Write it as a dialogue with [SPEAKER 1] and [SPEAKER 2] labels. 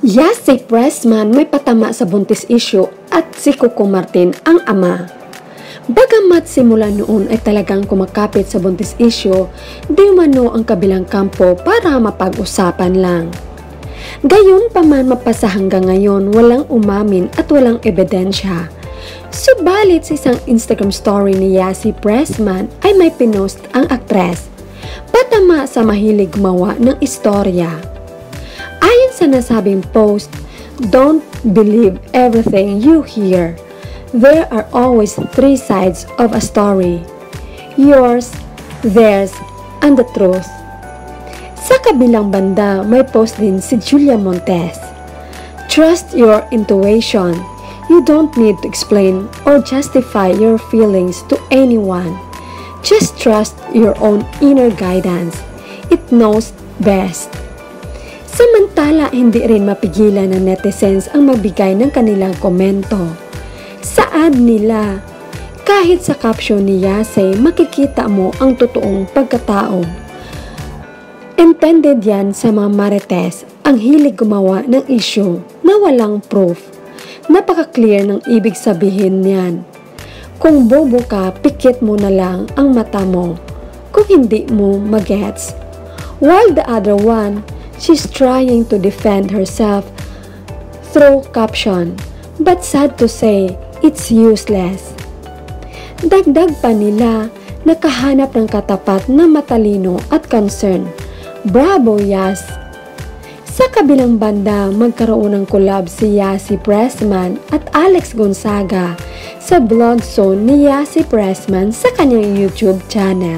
[SPEAKER 1] Si Pressman may patama sa buntis issue at si Coco Martin ang ama. Bagamat simula noon ay talagang kumakapit sa buntis issue, di umano ang kabilang kampo para mapag-usapan lang. Gayon pa man mapasa hanggang ngayon walang umamin at walang ebidensya. Subalit sa isang Instagram story ni si Pressman ay may pinost ang aktres, patama sa mahilig gumawa ng istorya. Ayon sa nasabing post, "Don't believe everything you hear. There are always three sides of a story. Yours, theirs, and the truth." Sa kabilang banda, may post din si Julia Montes. "Trust your intuition. You don't need to explain or justify your feelings to anyone. Just trust your own inner guidance. It knows best." Samantala, hindi rin mapigilan ng netizens ang magbigay ng kanilang komento. Sa ad nila, kahit sa caption ni Yasey, makikita mo ang totoong pagkatao. Intended yan sa mga marites ang hilig gumawa ng issue na walang proof. Napaka-clear ng ibig sabihin niyan. Kung bobo ka, pikit mo na lang ang mata mo kung hindi mo magets. While the other one, she's trying to defend herself through caption, but sad to say, it's useless. Dagdag pa nila, nakahanap ng katapat na matalino at concern. Bravo, Yas! Sa kabilang banda, magkaroon ng collab si Yasey Pressman at Alex Gonzaga sa Vlog Zone ni Yasey Pressman sa kanyang YouTube channel.